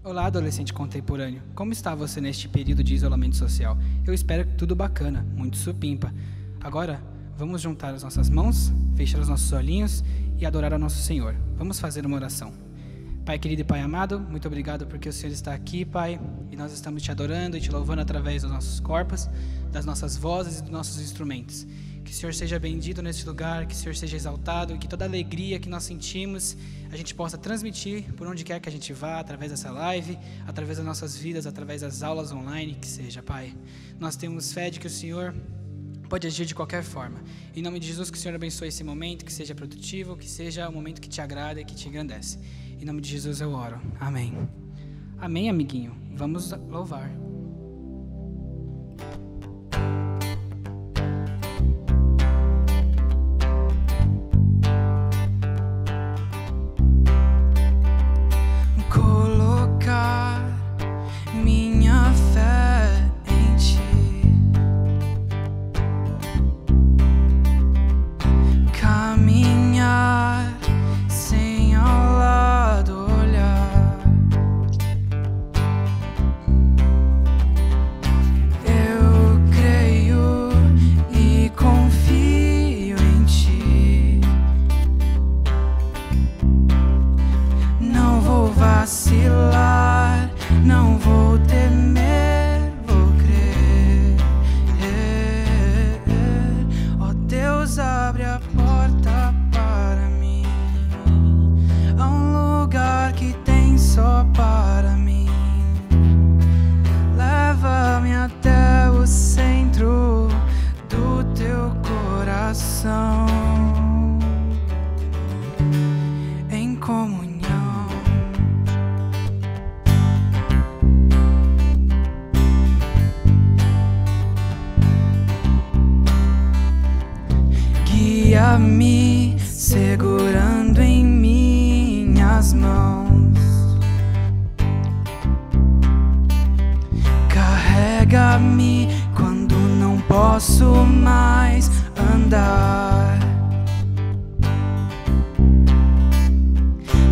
Olá, adolescente contemporâneo. Como está você neste período de isolamento social? Eu espero que tudo bacana, muito supimpa. Agora, vamos juntar as nossas mãos, fechar os nossos olhinhos e adorar ao nosso Senhor. Vamos fazer uma oração. Pai querido e Pai amado, muito obrigado porque o Senhor está aqui, Pai, e nós estamos te adorando e te louvando através dos nossos corpos, das nossas vozes e dos nossos instrumentos. Que o Senhor seja bendito neste lugar, que o Senhor seja exaltado e que toda a alegria que nós sentimos a gente possa transmitir por onde quer que a gente vá, através dessa live, através das nossas vidas, através das aulas online, que seja, Pai. Nós temos fé de que o Senhor pode agir de qualquer forma. Em nome de Jesus, que o Senhor abençoe esse momento, que seja produtivo, que seja um momento que te agrada e que te engrandece. Em nome de Jesus eu oro. Amém. Amém, amiguinho. Vamos louvar. Não vou temer, vou crer. Ó Deus, abre a porta para mim, a um lugar que tem só para mim. Leva-me até o centro do teu coração, em comunhão. Guia-me segurando em minhas mãos, carrega-me quando não posso mais andar,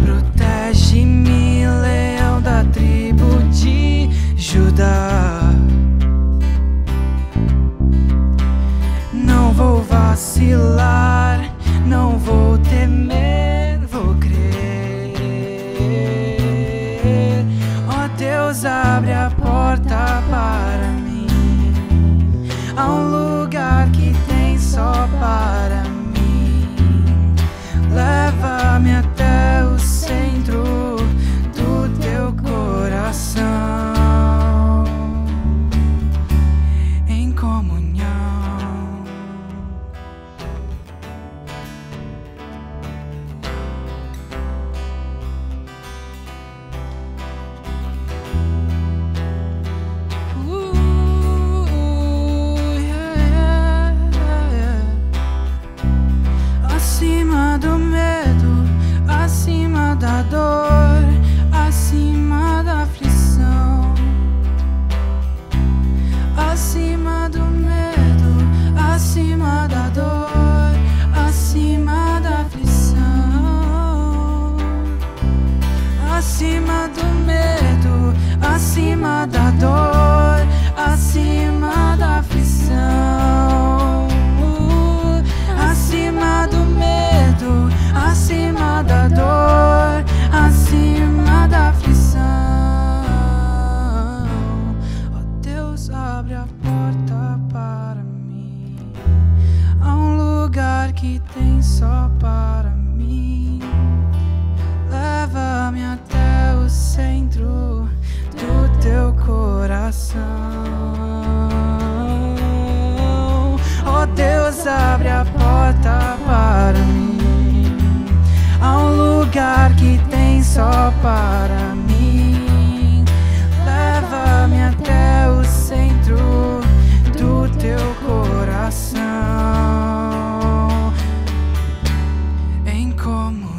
protege-me, leão da tribo de Judá. Não vou vacilar, não vou temer, vou crer. Ó Deus, abre a porta para mim, a um lugar que tem só para mim. Leva-me até o centro do teu coração, em comunhão. Acima do medo, acima da dor, acima da aflição. Acima do medo, acima da dor, acima da aflição. Acima do medo, acima da dor, acima da aflição. Acima do medo, acima da dor, acima da aflição. Ó Deus, abre a porta para mim, a um lugar que tem só para mim. Leva-me até o centro do teu coração. Ó Deus, abre a porta para mim, a um lugar que tem só para mim. Leva-me até o centro do teu coração, em comunhão.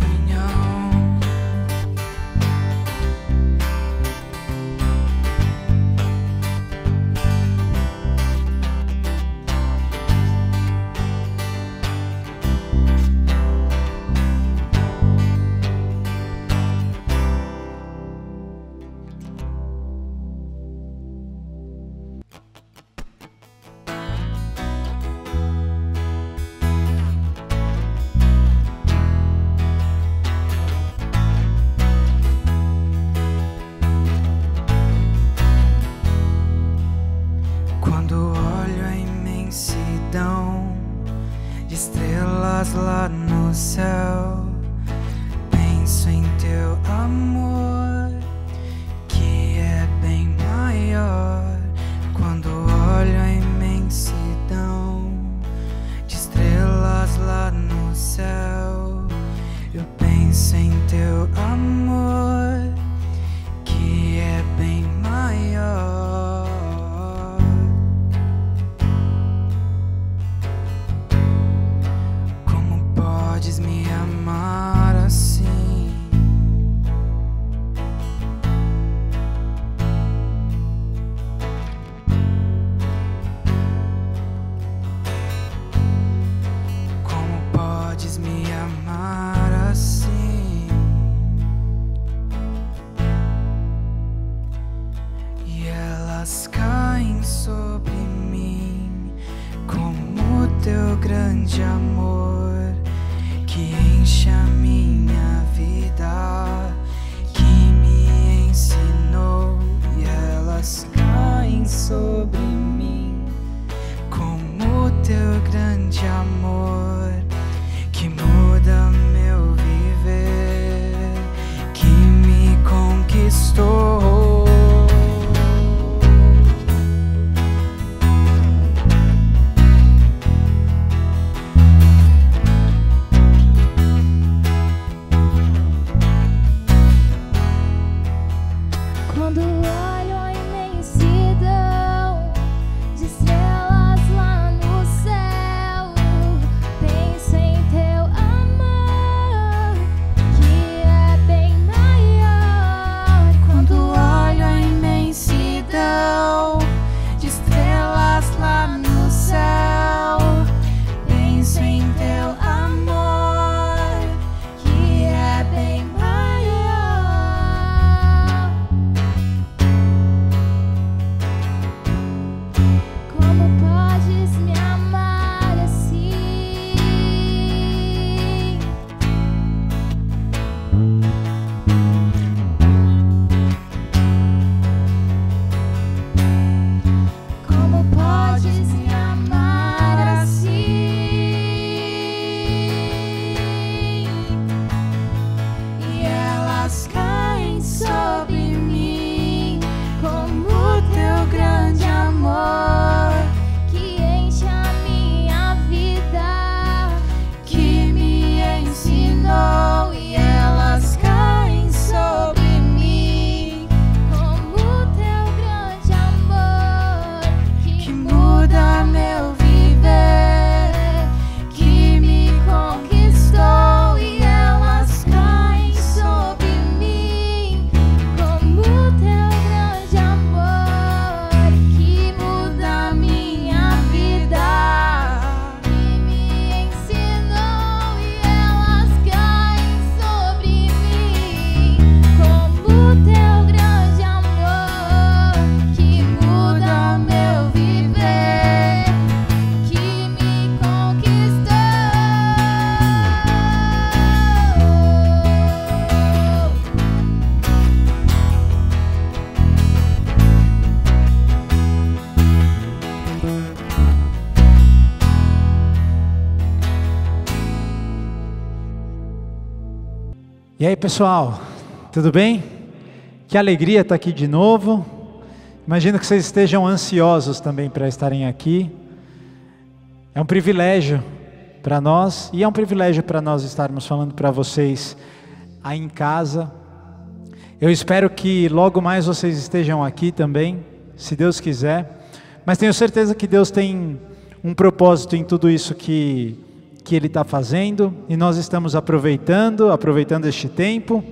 estrelas lá no céu. Penso em teu amor, que é bem maior. Quando olho a imensidão de estrelas lá no céu, eu penso em teu amor, que é bem maior. Como podes me amar assim? Como podes me amar assim? E elas caem sobre mim como teu grande amor, que enche a minha vida, que me ensinou. E elas caem sobre mim como teu grande amor, que muda meu viver, que me conquistou. Quando olho a imensidão de estrelas lá no céu, penso em teu amor, que é bem maior. Quando olho a imensidão de estrelas lá no céu, penso em teu amor, que é bem maior. Como podes me amar assim? Como podes me amar assim? E elas caem sobre mim como teu grande amor, Que enche a minha vida, que me ensinou. E elas caem sobre mim como teu grande amor, que muda meu viver, que me conquistou. E elas caem sobre mim como teu grande amor, que muda minha vida, me ensinou. E elas caem sobre mim como teu grande amor, que muda meu viver, que me conquistou. E aí, pessoal, tudo bem? Que alegria estar aqui de novo. Imagino que vocês estejam ansiosos também para estarem aqui. É um privilégio para nós, e é um privilégio para nós estarmos falando para vocês aí em casa. Eu espero que logo mais vocês estejam aqui também, se Deus quiser. Mas tenho certeza que Deus tem um propósito em tudo isso que Ele está fazendo, e nós estamos aproveitando este tempo.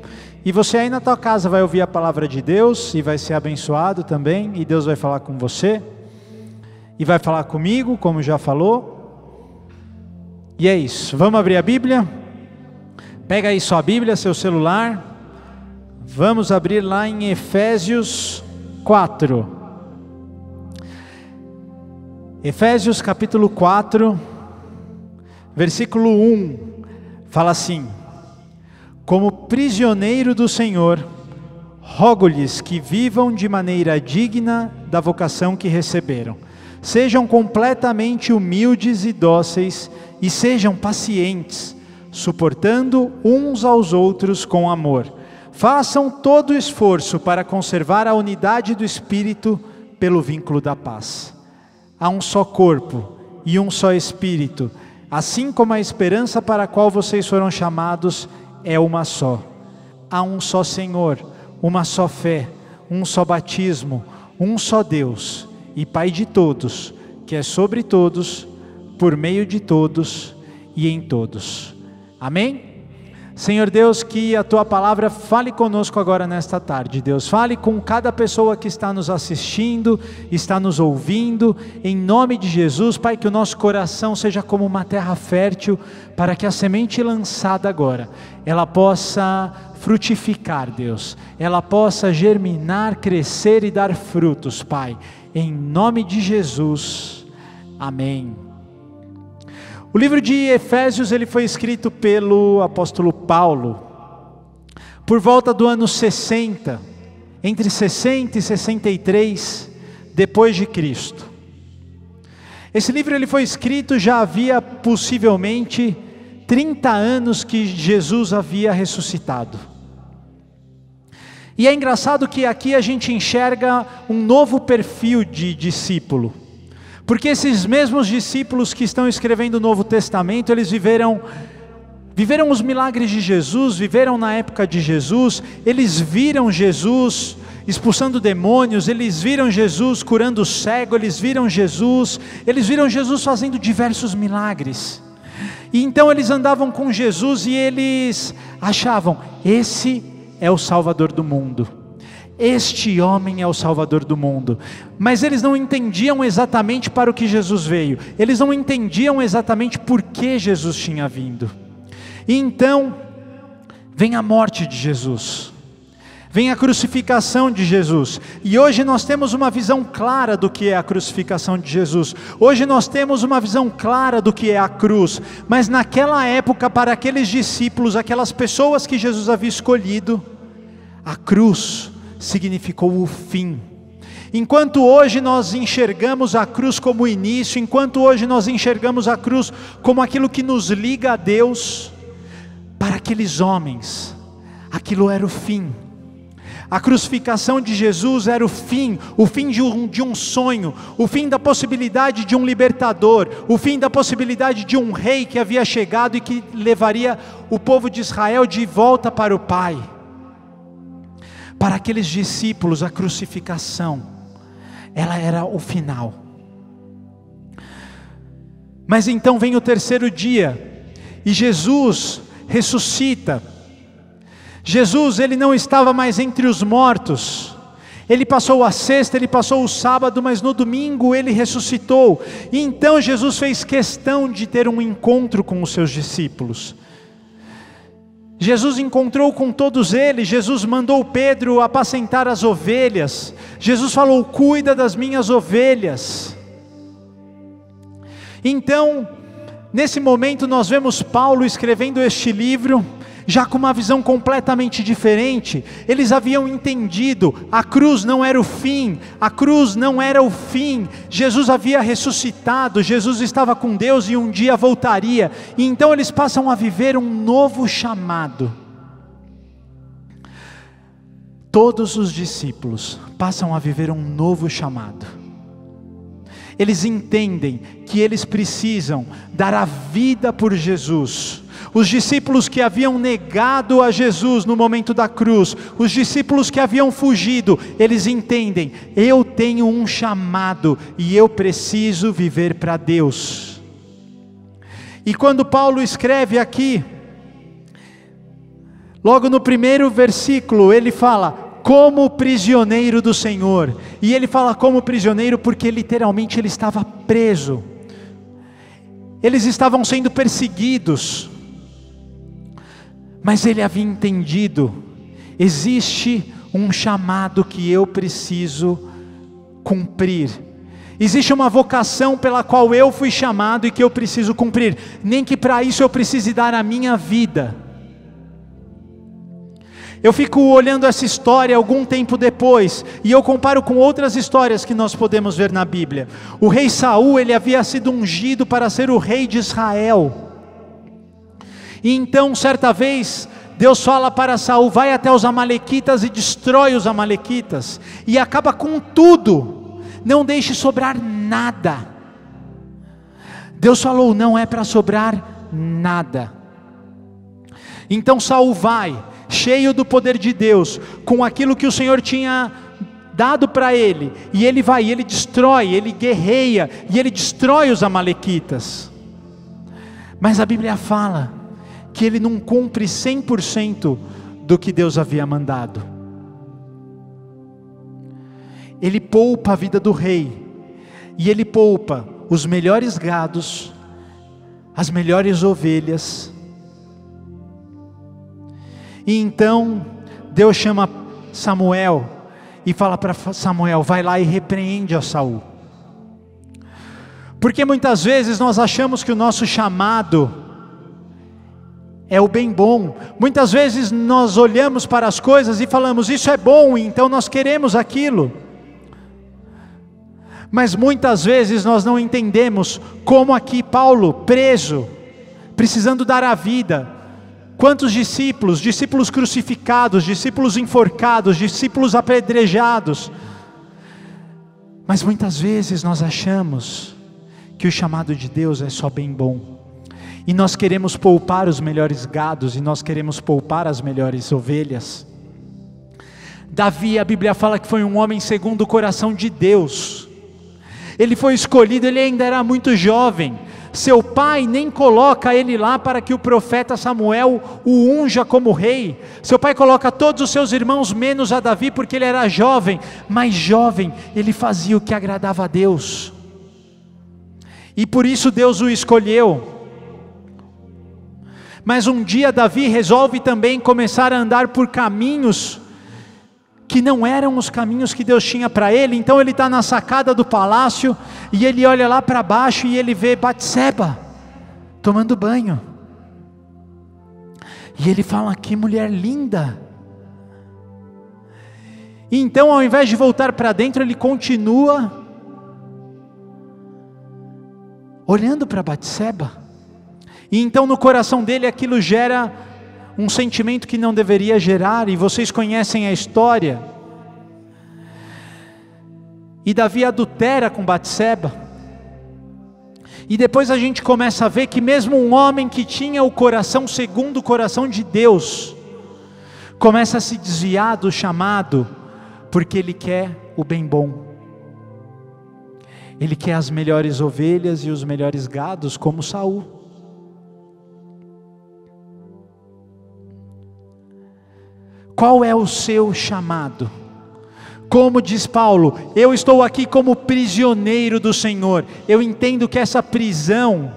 E você aí na tua casa vai ouvir a palavra de Deus e vai ser abençoado também, e Deus vai falar com você, e vai falar comigo, como já falou. E é isso, vamos abrir a Bíblia? Pega aí sua Bíblia, seu celular, vamos abrir lá em Efésios 4. Efésios capítulo 4, versículo 1, fala assim: como prisioneiro do Senhor, rogo-lhes que vivam de maneira digna da vocação que receberam, Sejam completamente humildes e dóceis e sejam pacientes, suportando uns aos outros com amor. Façam todo o esforço para conservar a unidade do Espírito pelo vínculo da paz. Há um só corpo e um só Espírito, assim como a esperança para a qual vocês foram chamados é uma só. Há um só Senhor, uma só fé, um só batismo, um só Deus e Pai de todos, que é sobre todos, por meio de todos e em todos. Amém? Senhor Deus, que a Tua palavra fale conosco agora nesta tarde, Deus. Fale com cada pessoa que está nos assistindo, está nos ouvindo, em nome de Jesus, Pai, que o nosso coração seja como uma terra fértil, para que a semente lançada agora, ela possa frutificar, Deus. Ela possa germinar, crescer e dar frutos, Pai. Em nome de Jesus. Amém. O livro de Efésios ele foi escrito pelo apóstolo Paulo por volta do ano 60, entre 60 e 63 depois de Cristo. Esse livro ele foi escrito já havia possivelmente 30 anos que Jesus havia ressuscitado. E é engraçado que aqui a gente enxerga um novo perfil de discípulo. Porque esses mesmos discípulos que estão escrevendo o Novo Testamento, eles viveram os milagres de Jesus, viveram na época de Jesus, eles viram Jesus expulsando demônios, eles viram Jesus curando o cego, eles viram Jesus fazendo diversos milagres. E então eles andavam com Jesus e eles achavam, esse é o Salvador do mundo. Este homem é o Salvador do mundo. Mas eles não entendiam exatamente para o que Jesus veio. Eles não entendiam exatamente por que Jesus tinha vindo. E então, vem a morte de Jesus. Vem a crucificação de Jesus. E hoje nós temos uma visão clara do que é a crucificação de Jesus. Hoje nós temos uma visão clara do que é a cruz. Mas naquela época, para aqueles discípulos, aquelas pessoas que Jesus havia escolhido, a cruz significou o fim. Enquanto hoje nós enxergamos a cruz como o início, enquanto hoje nós enxergamos a cruz como aquilo que nos liga a Deus, para aqueles homens, aquilo era o fim. A crucificação de Jesus era o fim de um sonho, o fim da possibilidade de um libertador, o fim da possibilidade de um rei que havia chegado e que levaria o povo de Israel de volta para o Pai. Para aqueles discípulos, a crucificação, ela era o final. Mas então vem o terceiro dia, e Jesus ressuscita. Jesus, ele não estava mais entre os mortos. Ele passou a sexta, ele passou o sábado, mas no domingo ele ressuscitou. E então Jesus fez questão de ter um encontro com os seus discípulos. Jesus encontrou com todos eles, Jesus mandou Pedro apacentar as ovelhas, Jesus falou, cuida das minhas ovelhas. Então, nesse momento nós vemos Paulo escrevendo este livro, já com uma visão completamente diferente. Eles haviam entendido, a cruz não era o fim, a cruz não era o fim, Jesus havia ressuscitado, Jesus estava com Deus e um dia voltaria, e então eles passam a viver um novo chamado. Todos os discípulos passam a viver um novo chamado. Eles entendem que eles precisam dar a vida por Jesus. Os discípulos que haviam negado a Jesus no momento da cruz, os discípulos que haviam fugido, eles entendem, eu tenho um chamado e eu preciso viver para Deus. E quando Paulo escreve aqui, logo no primeiro versículo, ele fala, como prisioneiro do Senhor. E ele fala como prisioneiro porque literalmente ele estava preso. Eles estavam sendo perseguidos. Mas ele havia entendido, existe um chamado que eu preciso cumprir. Existe uma vocação pela qual eu fui chamado e que eu preciso cumprir. Nem que para isso eu precise dar a minha vida. Eu fico olhando essa história algum tempo depois, e eu comparo com outras histórias que nós podemos ver na Bíblia. O rei Saul, ele havia sido ungido para ser o rei de Israel. E então, certa vez, Deus fala para Saul: vai até os amalequitas e destrói os amalequitas, e acaba com tudo, não deixe sobrar nada. Deus falou: não é para sobrar nada. Então Saul vai, cheio do poder de Deus, com aquilo que o Senhor tinha dado para ele, e ele vai, ele destrói, ele guerreia, e ele destrói os amalequitas. Mas a Bíblia fala que ele não cumpre 100% do que Deus havia mandado. Ele poupa a vida do rei, e ele poupa os melhores gados, as melhores ovelhas. E então Deus chama Samuel e fala para Samuel: vai lá e repreende a Saul. Porque muitas vezes nós achamos que o nosso chamado é o bem bom. Muitas vezes nós olhamos para as coisas e falamos: isso é bom, então nós queremos aquilo. Mas muitas vezes nós não entendemos, como aqui Paulo, preso, precisando dar a vida. Quantos discípulos, discípulos crucificados, discípulos enforcados, discípulos apedrejados. Mas muitas vezes nós achamos que o chamado de Deus é só bem bom. E nós queremos poupar os melhores gados, e nós queremos poupar as melhores ovelhas. Davi, a Bíblia fala que foi um homem segundo o coração de Deus. Ele foi escolhido, ele ainda era muito jovem. Seu pai nem coloca ele lá para que o profeta Samuel o unja como rei. Seu pai coloca todos os seus irmãos menos a Davi, porque ele era jovem. Mas jovem, ele fazia o que agradava a Deus. E por isso Deus o escolheu. Mas um dia Davi resolve também começar a andar por caminhos que não eram os caminhos que Deus tinha para ele. Então ele está na sacada do palácio, e ele olha lá para baixo e ele vê Batseba tomando banho. E ele fala: que mulher linda. E então, ao invés de voltar para dentro, ele continua olhando para Batseba. E então no coração dele aquilo gera um sentimento que não deveria gerar, e vocês conhecem a história. E Davi adultera com Batseba. E depois a gente começa a ver que mesmo um homem que tinha o coração segundo o coração de Deus, começa a se desviar do chamado, porque ele quer o bem bom. Ele quer as melhores ovelhas e os melhores gados, como Saul. Qual é o seu chamado? Como diz Paulo: eu estou aqui como prisioneiro do Senhor. Eu entendo que essa prisão,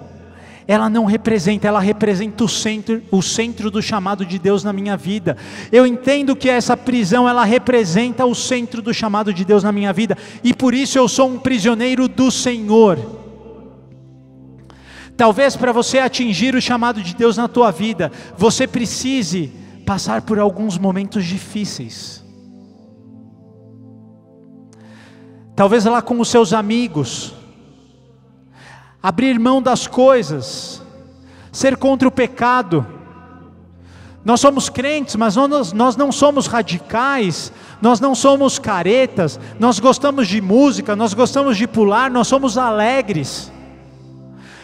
ela não representa, ela representa o centro do chamado de Deus na minha vida. Eu entendo que essa prisão, ela representa o centro do chamado de Deus na minha vida, e por isso eu sou um prisioneiro do Senhor. Talvez para você atingir o chamado de Deus na tua vida, você precise passar por alguns momentos difíceis. Talvez lá com os seus amigos, abrir mão das coisas, ser contra o pecado. Nós somos crentes, mas nós não somos radicais, nós não somos caretas, nós gostamos de música, nós gostamos de pular, nós somos alegres.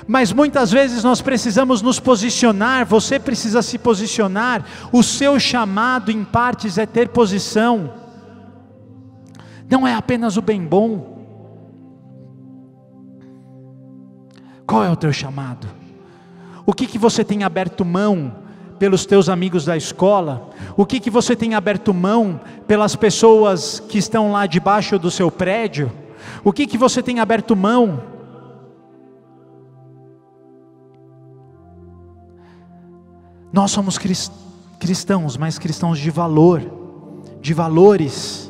Mas muitas vezes nós precisamos nos posicionar, você precisa se posicionar. O seu chamado em partes é ter posição, não é apenas o bem bom. Qual é o teu chamado? O que você tem aberto mão pelos teus amigos da escola? O que você tem aberto mão pelas pessoas que estão lá debaixo do seu prédio? O que você tem aberto mão? Nós somos cristãos, mas cristãos de valor, de valores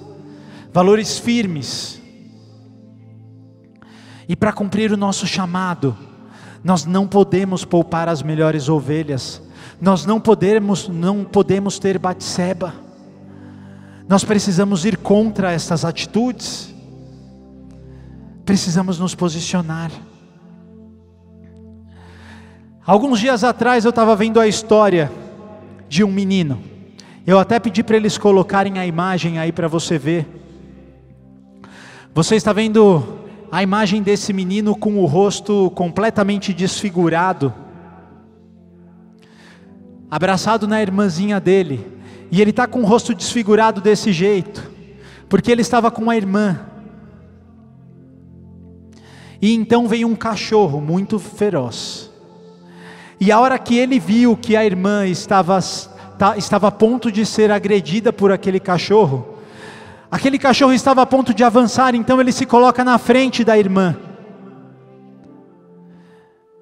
firmes. E para cumprir o nosso chamado, nós não podemos poupar as melhores ovelhas. Nós não podemos ter Batseba. Nós precisamos ir contra essas atitudes. Precisamos nos posicionar. Alguns dias atrás eu estava vendo a história de um menino. Eu até pedi para eles colocarem a imagem aí para você ver. Você está vendo a imagem desse menino com o rosto completamente desfigurado, abraçado na irmãzinha dele. E ele está com o rosto desfigurado desse jeito, porque ele estava com a irmã. E então veio um cachorro muito feroz. E a hora que ele viu que a irmã estava a ponto de ser agredida por aquele cachorro estava a ponto de avançar, então ele se coloca na frente da irmã.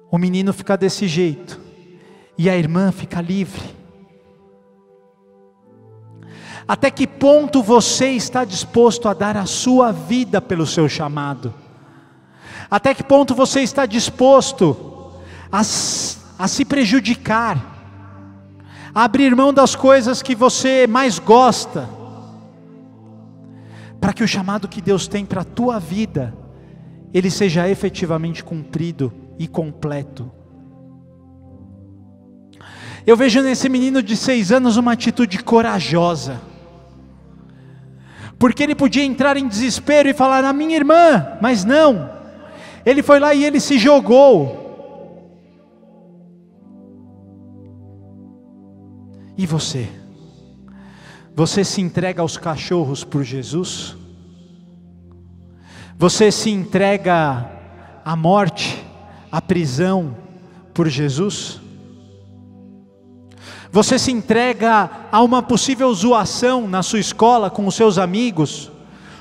O menino fica desse jeito, e a irmã fica livre. Até que ponto você está disposto a dar a sua vida pelo seu chamado? Até que ponto você está disposto a se prejudicar, a abrir mão das coisas que você mais gosta, para que o chamado que Deus tem para a tua vida, ele seja efetivamente cumprido e completo? Eu vejo nesse menino de 6 anos uma atitude corajosa, porque ele podia entrar em desespero e falar: a minha irmã, mas não, ele foi lá e ele se jogou. E você? Você se entrega aos cachorros por Jesus? Você se entrega à morte, à prisão por Jesus? Você se entrega a uma possível zoação na sua escola com os seus amigos,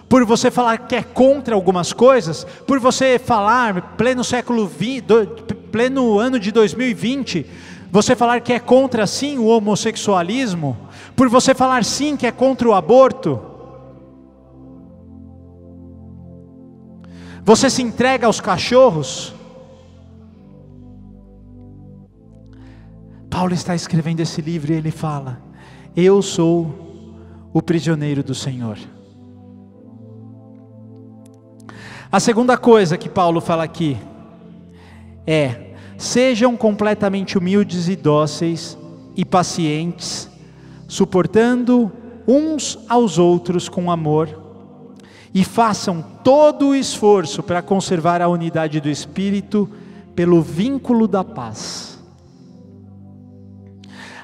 por você falar que é contra algumas coisas, por você falar, pleno ano de 2020, você falar que é contra sim o homossexualismo, por você falar sim que é contra o aborto? Você se entrega aos cachorros? Paulo está escrevendo esse livro e ele fala: eu sou o prisioneiro do Senhor. A segunda coisa que Paulo fala aqui é: sejam completamente humildes e dóceis e pacientes, suportando uns aos outros com amor, e façam todo o esforço para conservar a unidade do Espírito pelo vínculo da paz.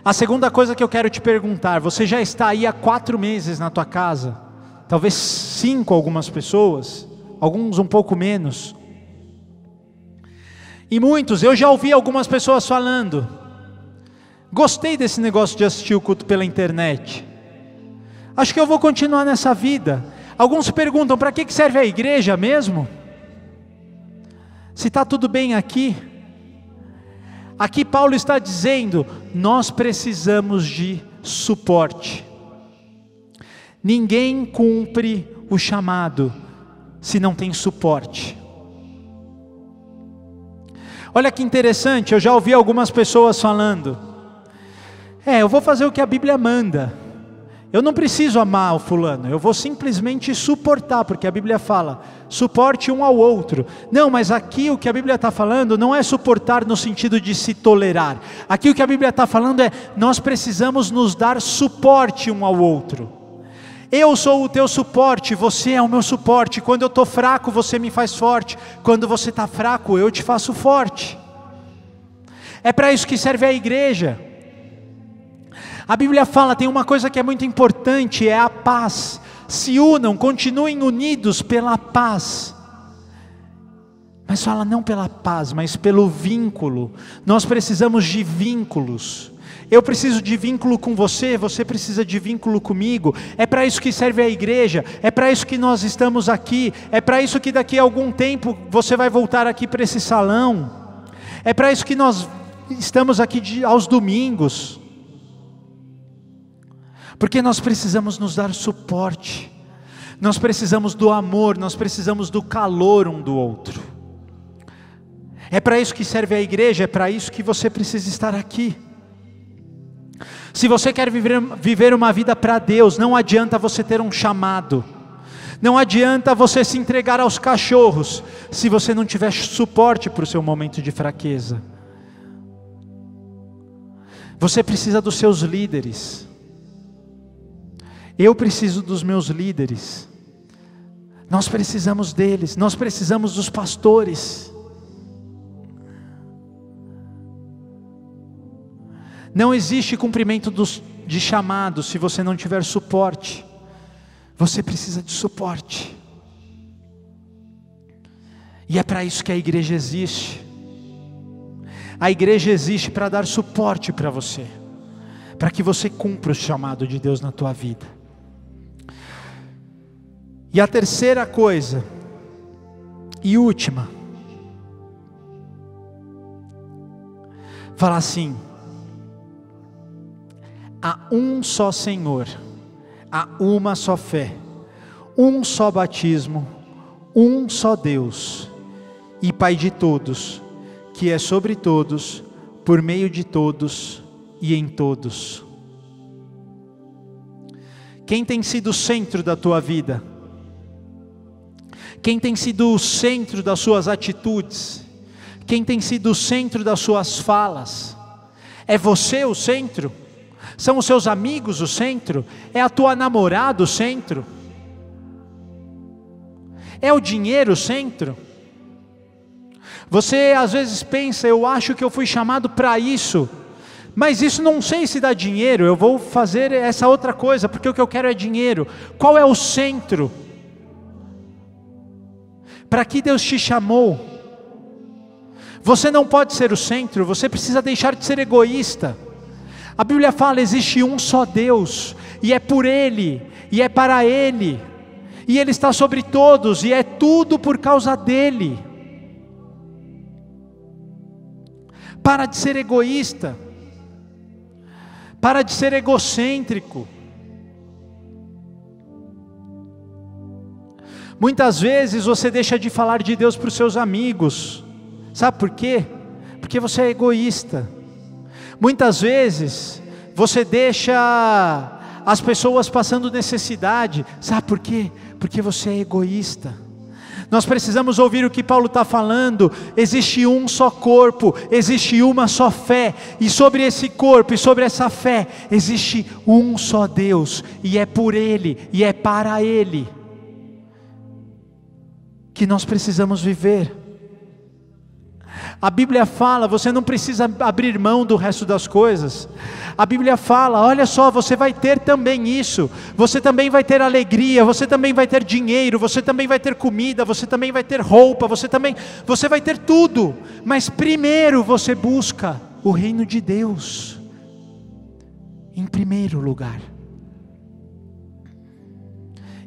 A segunda coisa que eu quero te perguntar: você já está aí há 4 meses na tua casa, talvez 5 algumas pessoas, alguns um pouco menos, e muitos, eu já ouvi algumas pessoas falando: gostei desse negócio de assistir o culto pela internet, acho que eu vou continuar nessa vida. Alguns perguntam: para que serve a igreja mesmo? Se está tudo bem aqui. Aqui Paulo está dizendo: nós precisamos de suporte. Ninguém cumpre o chamado se não tem suporte. Olha que interessante, eu já ouvi algumas pessoas falando: eu vou fazer o que a Bíblia manda, eu não preciso amar o fulano, eu vou simplesmente suportar, porque a Bíblia fala, suporte um ao outro. Não, mas aqui o que a Bíblia está falando não é suportar no sentido de se tolerar. Aqui o que a Bíblia está falando é: nós precisamos nos dar suporte um ao outro. Eu sou o teu suporte, você é o meu suporte. Quando eu estou fraco, você me faz forte. Quando você está fraco, eu te faço forte. É para isso que serve a igreja. A Bíblia fala, tem uma coisa que é muito importante, é a paz. Se unam, continuem unidos pela paz. Mas fala não pela paz, mas pelo vínculo. Nós precisamos de vínculos. Eu preciso de vínculo com você, você precisa de vínculo comigo. É para isso que serve a igreja, é para isso que nós estamos aqui, é para isso que daqui a algum tempo você vai voltar aqui para esse salão. É para isso que nós estamos aqui aos domingos. Porque nós precisamos nos dar suporte, nós precisamos do amor, nós precisamos do calor um do outro. É para isso que serve a igreja, é para isso que você precisa estar aqui. Se você quer viver uma vida para Deus, não adianta você ter um chamado, não adianta você se entregar aos cachorros, se você não tiver suporte para o seu momento de fraqueza. Você precisa dos seus líderes, eu preciso dos meus líderes, nós precisamos deles, nós precisamos dos pastores. Não existe cumprimento de chamados se você não tiver suporte. Você precisa de suporte. E é para isso que a igreja existe. A igreja existe para dar suporte para você, para que você cumpra o chamado de Deus na tua vida. E a terceira coisa, e última, fala assim: há um só Senhor, há uma só fé, um só batismo, um só Deus e Pai de todos, que é sobre todos, por meio de todos e em todos. Quem tem sido o centro da tua vida? Quem tem sido o centro das suas atitudes? Quem tem sido o centro das suas falas? É você o centro? São os seus amigos o centro? É a tua namorada o centro? É o dinheiro o centro? Você às vezes pensa, eu acho que eu fui chamado para isso, mas isso não sei se dá dinheiro, eu vou fazer essa outra coisa, porque o que eu quero é dinheiro. Qual é o centro? Para que Deus te chamou? Você não pode ser o centro, você precisa deixar de ser egoísta. A Bíblia fala, existe um só Deus, e é por Ele, e é para Ele, e Ele está sobre todos, e é tudo por causa dEle. Para de ser egoísta, para de ser egocêntrico. Muitas vezes você deixa de falar de Deus para os seus amigos, sabe por quê? Porque você é egoísta. Muitas vezes você deixa as pessoas passando necessidade, sabe por quê? Porque você é egoísta. Nós precisamos ouvir o que Paulo está falando. Existe um só corpo, existe uma só fé, e sobre esse corpo e sobre essa fé existe um só Deus, e é por Ele, e é para Ele que nós precisamos viver. A Bíblia fala, você não precisa abrir mão do resto das coisas. A Bíblia fala, olha só, você vai ter também isso, você também vai ter alegria, você também vai ter dinheiro, você também vai ter comida, você também vai ter roupa, você vai ter tudo, mas primeiro você busca o reino de Deus, em primeiro lugar,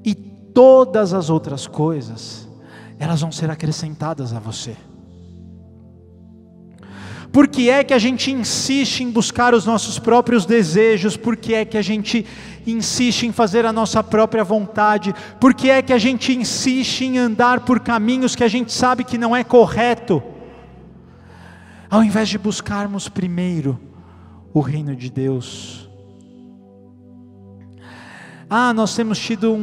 e todas as outras coisas, elas vão ser acrescentadas a você. Por que é que a gente insiste em buscar os nossos próprios desejos? Por que é que a gente insiste em fazer a nossa própria vontade? Por que é que a gente insiste em andar por caminhos que a gente sabe que não é correto? Ao invés de buscarmos primeiro o reino de Deus. Nós temos tido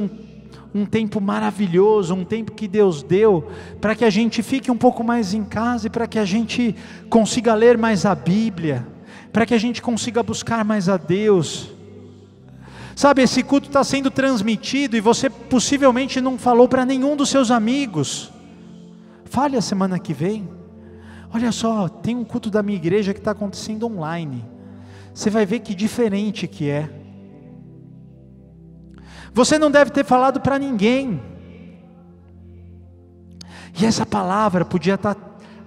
um tempo maravilhoso, um tempo que Deus deu para que a gente fique um pouco mais em casa e para que a gente consiga ler mais a Bíblia, para que a gente consiga buscar mais a Deus. Sabe, esse culto está sendo transmitido e você possivelmente não falou para nenhum dos seus amigos. Fale a semana que vem. Olha só, tem um culto da minha igreja que está acontecendo online. Você vai ver que diferente que é. Você não deve ter falado para ninguém. E essa palavra podia estar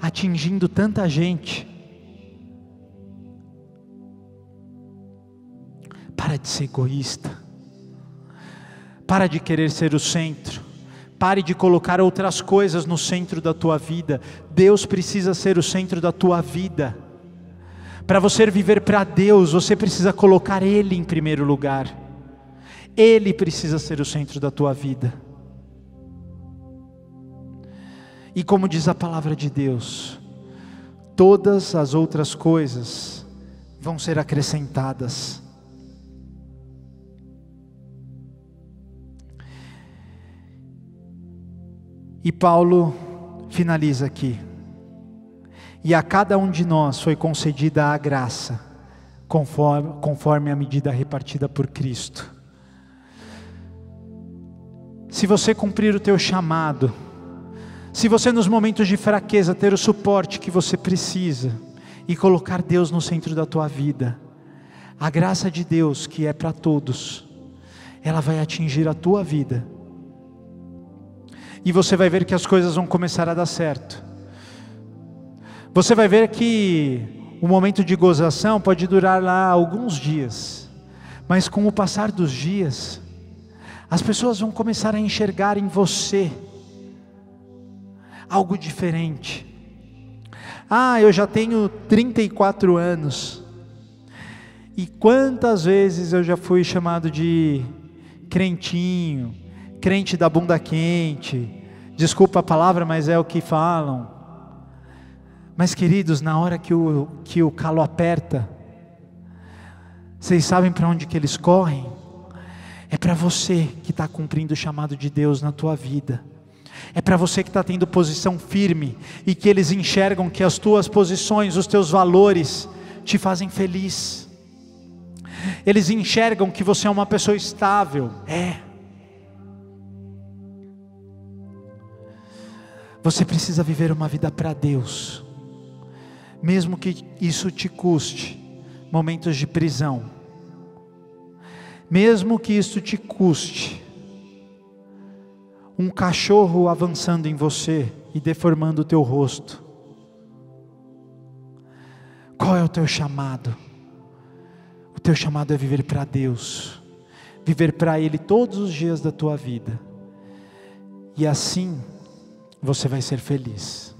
atingindo tanta gente. Para de ser egoísta. Para de querer ser o centro. Pare de colocar outras coisas no centro da tua vida. Deus precisa ser o centro da tua vida. Para você viver para Deus, você precisa colocar Ele em primeiro lugar. Ele precisa ser o centro da tua vida. E como diz a palavra de Deus, todas as outras coisas vão ser acrescentadas. E Paulo finaliza aqui: e a cada um de nós foi concedida a graça, conforme a medida repartida por Cristo. Se você cumprir o teu chamado, se você nos momentos de fraqueza ter o suporte que você precisa, e colocar Deus no centro da tua vida, a graça de Deus, que é para todos, ela vai atingir a tua vida, e você vai ver que as coisas vão começar a dar certo. Você vai ver que o momento de gozação pode durar lá alguns dias, mas com o passar dos dias, as pessoas vão começar a enxergar em você algo diferente. Eu já tenho 34 anos, e quantas vezes eu já fui chamado de crentinho, crente da bunda quente, desculpa a palavra, mas é o que falam. Mas queridos, na hora que o calo aperta, vocês sabem para onde que eles correm? É para você que está cumprindo o chamado de Deus na tua vida. É para você que está tendo posição firme, e que eles enxergam que as tuas posições, os teus valores te fazem feliz. Eles enxergam que você é uma pessoa estável. Você precisa viver uma vida para Deus, mesmo que isso te custe momentos de prisão, mesmo que isso te custe um cachorro avançando em você e deformando o teu rosto. Qual é o teu chamado? O teu chamado é viver para Deus, viver para Ele todos os dias da tua vida, e assim você vai ser feliz.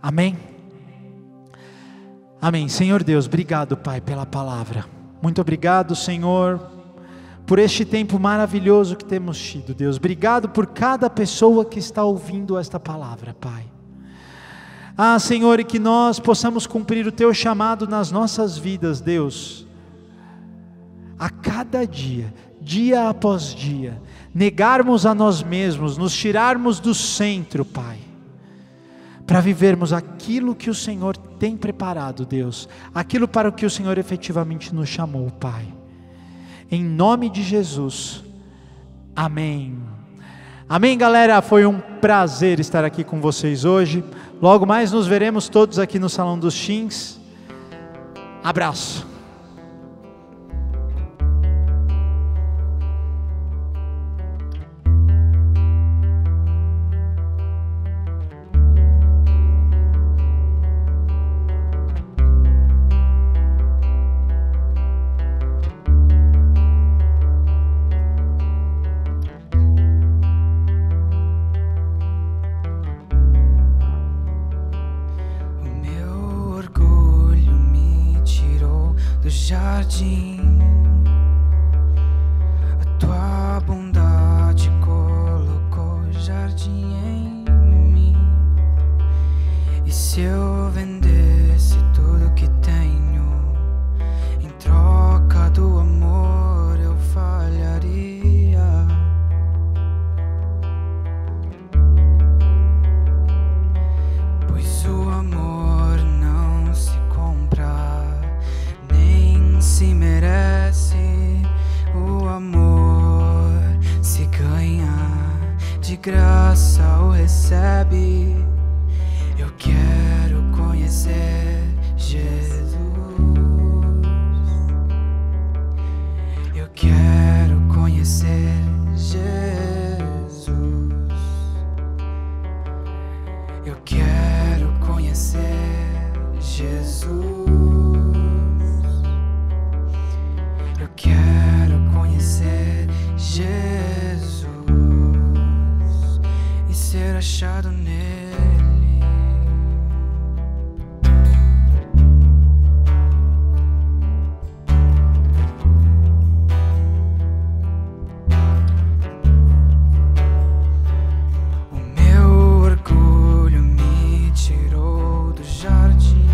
Amém? Amém. Senhor Deus, obrigado, Pai, pela palavra. Muito obrigado, Senhor, por este tempo maravilhoso que temos tido, Deus. Obrigado por cada pessoa que está ouvindo esta palavra, Pai. Senhor, e que nós possamos cumprir o Teu chamado nas nossas vidas, Deus. A cada dia, dia após dia, negarmos a nós mesmos, nos tirarmos do centro, Pai, para vivermos aquilo que o Senhor tem preparado, Deus, aquilo para o que o Senhor efetivamente nos chamou, Pai. Em nome de Jesus, amém. Amém, galera, foi um prazer estar aqui com vocês hoje. Logo mais nos veremos todos aqui no Salão dos Teens. Abraço. Jardim, a tua bondade colocou jardim em mim. E se eu vendesse tudo que tenho em troca do amor, eu falharia. Pois o amor não se compra, se merece. O amor se ganha, de graça o recebe. Eu quero conhecer Jesus, eu quero conhecer Jesus, eu quero conhecer Jesus. Eu quero conhecer Jesus e ser achado nele. O meu orgulho me tirou do jardim,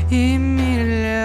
e milhares.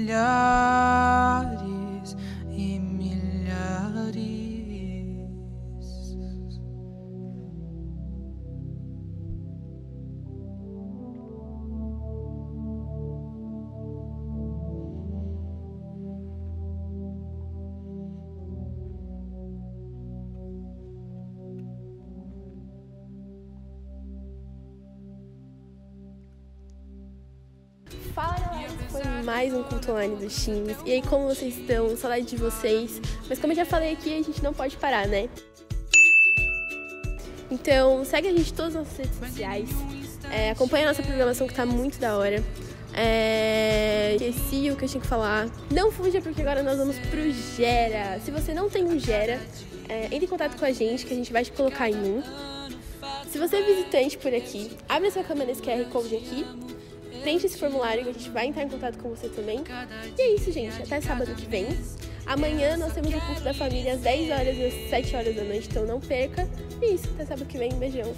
milhares e milhares. Fala galera, esse foi mais um culto online dos Teens. E aí, como vocês estão? Saudade de vocês. Mas como eu já falei aqui, a gente não pode parar, né? Então segue a gente em todas as nossas redes sociais. Acompanha a nossa programação que tá muito da hora. Esqueci o que eu tinha que falar. Não fuja, porque agora nós vamos pro Gera. Se você não tem um Gera, entre em contato com a gente que a gente vai te colocar em um. Se você é visitante por aqui, abre essa câmera nesse QR Code aqui. Preenche esse formulário que a gente vai entrar em contato com você também. E é isso, gente. Até sábado que vem. Amanhã nós temos o culto da família às 10 horas e às 7 horas da noite, então não perca. E é isso. Até sábado que vem. Beijão.